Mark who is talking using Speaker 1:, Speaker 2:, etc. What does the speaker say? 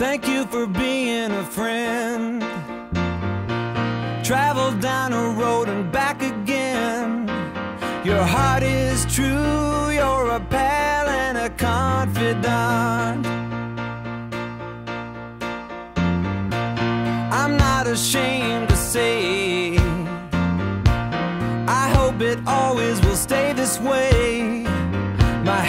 Speaker 1: Thank you for being a friend. Traveled down a road and back again. Your heart is true, you're a pal and a confidant. I'm not ashamed to say, I hope it always will stay this way. My